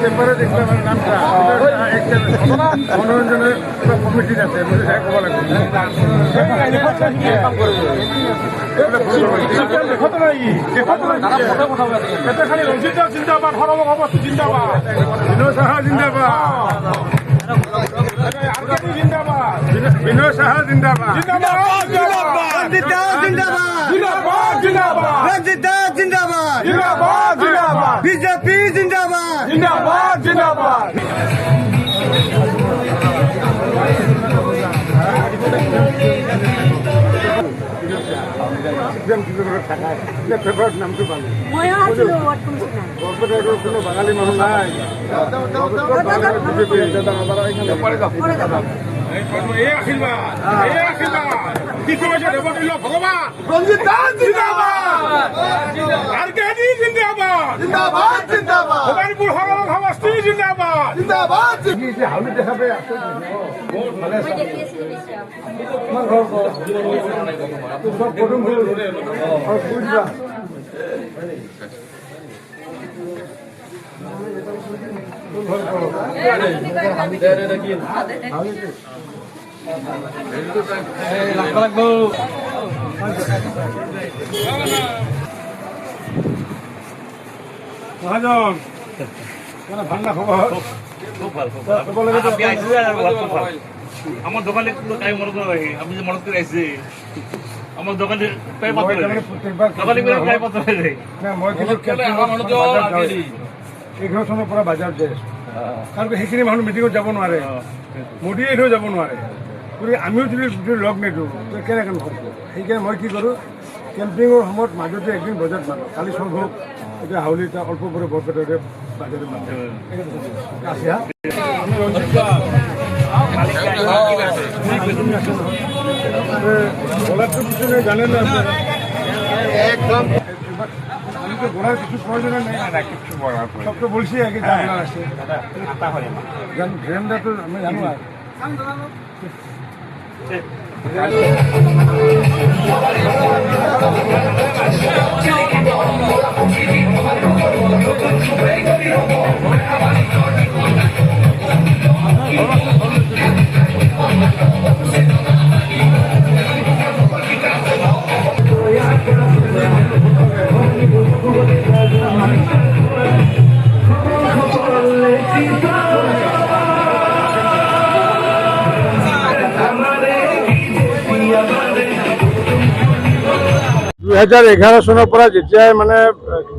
পেপারে দেখলাম নামটা মনোরঞ্জনের কমিটির আছে কবা লাগবে বিনয় সাহা জিন্দাবাদ বিজেপি জিন্দাবাদ জিন্দাবাদ জিন্দাবাদ নামটো পালো কোনো বাঙালি মানুষ নাই ভগবান রঞ্জিত দাস জিন্দাবাদ আরকেডি জিন্দাবাদ জিন্দাবাদ জিন্দাবাদ ভবানীপুর হরণ সমষ্টি জিন্দাবাদ জিন্দাবাদ হাউলি দেখাবে মহাজন ভাঙা খবর আমার দোকানে মনে করে আপনি যে মনে করে আসছে আমার দোকানে প্রায় পাত্র এঘাৰজনৰ পৰা বাজাৰ যায় কাৰণ সেইখিনি মানুহ মিটিঙত যাব নোৱাৰে মোদীয়ে এনেও যাব নোৱাৰে গতিকে আমিও যদি লগ নিদিওঁ কেনেকৈ নহ'ব সেইকাৰণে মই কি কৰোঁ কেম্পিঙৰ সময়ত মাজতে একদিন বজাৰত মাৰোঁ কালি চব হওক এতিয়া হাউলি এটা অল্প কৰে বৰপেটাৰে বাজাৰে আছে আমি ৰঞ্জিত বলারটো কিছু নেই জানেন না একদম আমি তো বলার কিছু প্রয়োজন নেই কিছু বলার সব তো বলছি আগে যা বলার আছে গ্রেমটা তো আমি জানো আর চনৰ পৰা যেতিয়াই মানে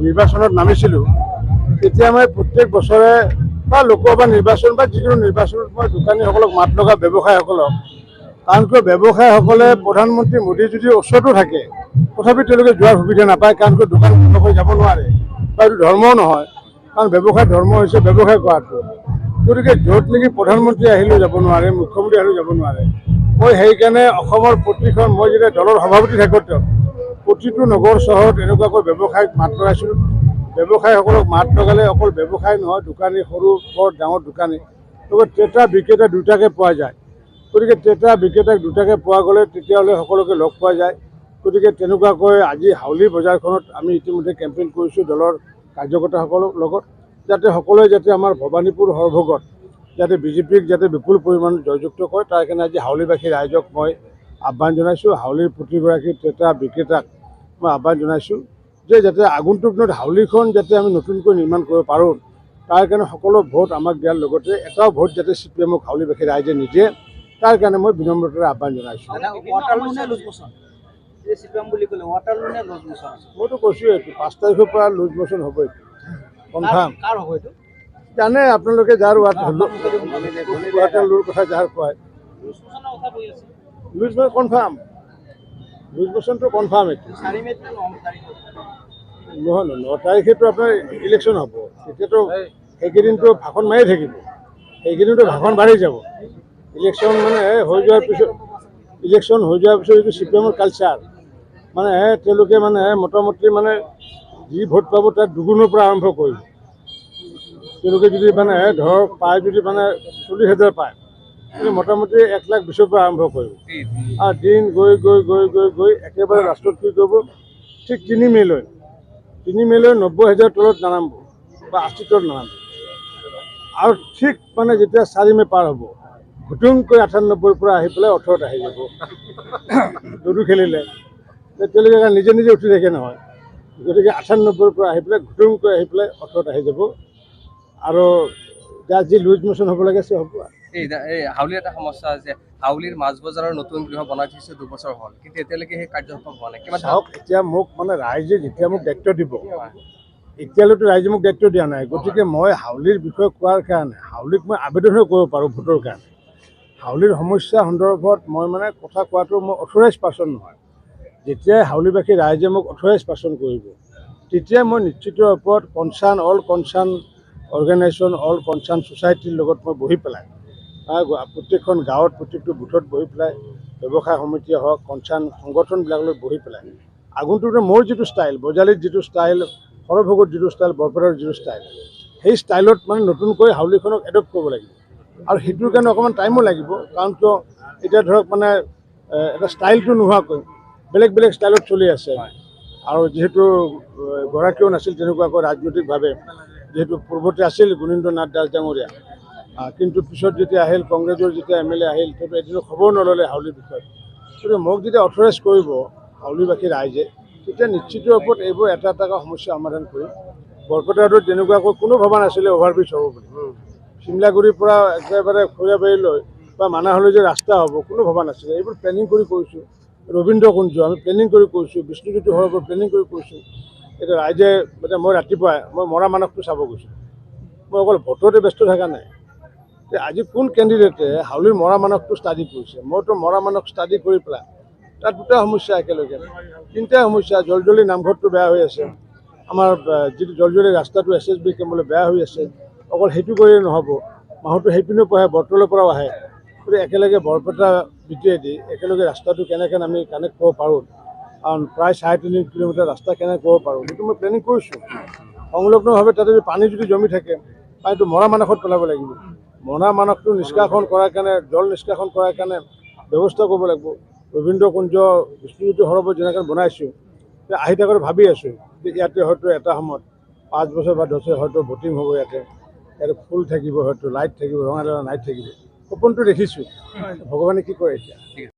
নিৰ্বাচনত নামিছিলোঁ তেতিয়া মই প্ৰত্যেক বছৰে বা লোকসভা নিৰ্বাচন বা যিকোনো নিৰ্বাচনত মই দোকানীসকলক মাত লগা ব্যৱসায়ীসকলক কাৰণ কিয় ব্যৱসায়ীসকলে প্ৰধানমন্ত্ৰী মোদী যদি ওচৰতো থাকে তথাপি তেওঁলোকে যোৱাৰ সুবিধা নাপায় কাৰণ কিয় দোকান বন্ধ কৰি যাব নোৱাৰে বা এইটো ধৰ্মও নহয় কাৰণ ব্যৱসায় ধৰ্ম হৈছে ব্যৱসায় কৰাটো গতিকে য'ত নেকি প্ৰধানমন্ত্ৰী আহিলেও যাব নোৱাৰে মুখ্যমন্ত্ৰী আহিলেও যাব নোৱাৰে মই সেইকাৰণে অসমৰ প্ৰতিখন মই যেতিয়া দলৰ সভাপতি থাকোঁ প্ৰতিটো নগৰ চহৰত এনেকুৱাকৈ ব্যৱসায়িক মাত লগাইছিলোঁ ব্যৱসায়ীসকলক মাত লগালে অকল ব্যৱসায় নহয় দোকানী সৰু বৰ ডাঙৰ দোকানী লগত ক্ৰেতা বিক্ৰেতা দুটাকে পোৱা যায় গতিকে ক্ৰেতা বিক্ৰেতাক দুটাকে পোৱা গ'লে তেতিয়াহ'লে সকলোকে লগ পোৱা যায় গতিকে তেনেকুৱাকৈ আজি হাউলি বজাৰখনত আমি ইতিমধ্যে কেম্পেইন কৰিছোঁ দলৰ কাৰ্যকৰ্তাসকলৰ লগত যাতে সকলোৱে যাতে আমাৰ ভবানীপুৰ সৰভোগত যাতে বিজেপিক যাতে বিপুল পৰিমাণত জয়যুক্ত কৰে তাৰ কাৰণে আজি হাউলিবাসী ৰাইজক মই আহ্বান জনাইছোঁ হাউলিৰ প্ৰতিগৰাকী ক্ৰেতা বিক্ৰেতাক মই আহ্বান জনাইছোঁ যে যাতে আগন্তুক দিনত হাউলিখন যাতে আমি নতুনকৈ নিৰ্মাণ কৰিব পাৰোঁ তাৰ কাৰণে সকলো ভোট আমাক দিয়াৰ লগতে এটাও ভোট যাতে CPMক হাউলিবাসী ৰাইজে নিদিয়ে তাৰ কাৰণে মই বিনম্ৰতাৰে আহ্বান জনাইছোঁ মইতো কৈছোঁ এইটো 5 তাৰিখৰ পৰা লুজ মোচন হ'ব এইটো কনফাৰ্ম জানে আপোনালোকে যাৰ ৱাটাৰলুৰ কথা যাৰ কয় লুজ মোচন কনফাৰ্ম লুজ মোচনটো কনফাৰ্ম এইটো নহয় 9 তাৰিখেতো আপোনাৰ ইলেকশ্যন হ'ব তেতিয়াতো সেইকেইদিনটো ভাষণ মাৰিয়ে থাকিব সেইকেইদিনতো ভাষণ বাঢ়ি যাব ইলেকশ্যন মানে হৈ যোৱাৰ পিছত এইটো CPMৰ কালচাৰ মানে তেওঁলোকে মানে মোটামুটি মানে যি ভোট পাব তাত দুগুণৰ পৰা আৰম্ভ কৰিব তেওঁলোকে যদি মানে ধৰক পায় যদি মানে 40,000 পায় মোটামুটি 1,20,000 পৰা আৰম্ভ কৰিব আৰু দিন গৈ গৈ গৈ গৈ গৈ একেবাৰে লাষ্টত কি কৰিব ঠিক 3 মেলৈ 90,000 তলত নানামিব বা 80 তলত নানামিব আৰু ঠিক মানে যেতিয়া 4 মে' পাৰ হ'ব ঘুটুংকৈ 98ৰ পৰা আহি পেলাই 18ত আহি যাব লুডু খেলিলে তেওঁলোকে নিজে নিজে উঠি থাকে নহয় গতিকে 98ৰ পৰা আহি পেলাই ঘুটুংকৈ আহি পেলাই 18ত আহি যাব আৰু যাৰ যি লুজ মোচন হ'ব লাগে সে হ'ব এই হাউলিৰ এটা সমস্যা আছে হাউলিৰ মাছ বজাৰৰ নতুন গৃহ বনাই থৈছে 2 বছৰ হ'ল কিন্তু এতিয়ালৈকে সেই কাৰ্যক্ষম হোৱা নাই কিমান চাওক এতিয়া মোক মানে ৰাইজে যেতিয়া মোক দায়িত্ব দিব এতিয়ালৈতো ৰাইজে মোক দায়িত্ব দিয়া নাই গতিকে মই হাউলিৰ বিষয়ে কোৱাৰ কাৰণে হাউলিক মই আবেদনহে কৰিব পাৰোঁ ভোটৰ কাৰণে হাউলিৰ সমস্যা সন্দৰ্ভত মই মানে কথা কোৱাটো মই অথৰাইজ পাৰ্চন নহয় যেতিয়াই হাউলিবাসী ৰাইজে মোক অথৰাইজ পাৰ্চন কৰিব তেতিয়া মই নিশ্চিত ওপৰত all concern organisation all concern ছ'চাইটিৰ লগত মই বহি পেলাই প্ৰত্যেকখন গাঁৱত প্ৰত্যেকটো বুথত বহি পেলাই ব্যৱসায় সমিতিয়ে হওক কনচাৰ্ণ সংগঠনবিলাকলৈ বহি পেলাই আগন্তুক মোৰ যিটো ষ্টাইল বজালীত যিটো ষ্টাইল সৰভোগত যিটো ষ্টাইল বৰপেটাৰ যিটো ষ্টাইল সেই ষ্টাইলত মানে নতুনকৈ হাউলিখনক এডপ্ট কৰিব লাগিব আৰু সেইটোৰ কাৰণে অকণমান টাইমো লাগিব কাৰণ কিয় এতিয়া ধৰক মানে এটা ষ্টাইলটো নোহোৱাকৈ বেলেগ বেলেগ ষ্টাইলত চলি আছে আৰু যিহেতু গৰাকীও নাছিল তেনেকুৱাকৈ ৰাজনৈতিকভাৱে যিহেতু পূৰ্বতে আছিল গুণেন্দ্ৰ নাথ দাস ডাঙৰীয়া কিন্তু পিছত যেতিয়া আহিল কংগ্ৰেছৰ যেতিয়া MLA আহিল তেতিয়া এদিনো খবৰ নল'লে হাউলিৰ বিষয়ে গতিকে মোক যেতিয়া অথৰাইজ কৰিব হাউলিবাসী ৰাইজে তেতিয়া নিশ্চিত ওপৰত এইবোৰ এটা এটা সমস্যা সমাধান কৰিম বৰপেটা ৰোড যেনেকুৱাকৈ কোনো ভবা নাছিলে অভাৰব্ৰিজ হ'ব বুলি চিমলাগুৰিৰ পৰা একেবাৰে খৰিয়াবাৰীলৈ বা মানাহলৈ যে ৰাস্তা হ'ব কোনো ভবা নাছিলে এইবোৰ প্লেনিং কৰি কৰিছোঁ ৰবীন্দ্ৰ কুঞ্জ আমি প্লেনিং কৰি কৰিছোঁ বিষ্ণুজ্যোতি সৰোবৰ প্লেনিং কৰি কৰিছোঁ এতিয়া ৰাইজে এতিয়া মই ৰাতিপুৱাই মই মৰা মানসটো চাব গৈছোঁ মই অকল ভোটতে ব্যস্ত থকা নাই আজি কোন কেণ্ডিডেটে হাউলিৰ মৰা মানসটো ষ্টাডি কৰিছে মইতো মৰা মানস ষ্টাডি কৰি পেলাই তাত দুটা সমস্যা একেলগে তিনিটা সমস্যা জলজলি নামঘৰটো বেয়া হৈ আছে আমাৰ যিটো জলজলি ৰাস্তাটো SSB কেম্পলৈ বেয়া হৈ আছে অকল সেইটো কৰিয়ে নহ'ব মানুহটো সেইপিনেও পঢ়ে বৰতলৰ পৰাও আহে গতিকে একেলগে বৰপেটা BTAD একেলগে ৰাস্তাটো কেনেকৈ আমি কানেক্ট কৰিব পাৰোঁ কাৰণ প্ৰায় 3.5 কিলোমিটাৰ ৰাস্তা কেনেকৈ কৰিব পাৰোঁ সেইটো মই প্লেনিং কৰিছোঁ সংলগ্নভাৱে তাতে যদি পানী যদি জমি থাকে পানীটো মৰা মানসত পেলাব লাগিব মৰা মানসটো নিষ্কাশন কৰাৰ কাৰণে জল নিষ্কাশন কৰাৰ কাৰণে ব্যৱস্থা কৰিব লাগিব ৰবীন্দ্ৰ কুঞ্জ বিষ্ণুজ্যোতি সৰোবৰ যেনেকৈ বনাইছোঁ আহি থাকোঁতে ভাবি আছোঁ যে ইয়াতে হয়তো এটা সময়ত 5 বছৰ বা 10 বছৰ হয়তো ভোটিং হ'ব ইয়াতে ফুল থাকিব হয়তো লাইট থাকিব ৰঙা লাইট থাকিব সপোনটো দেখিছোঁ ভগৱানে কি কৰে এতিয়া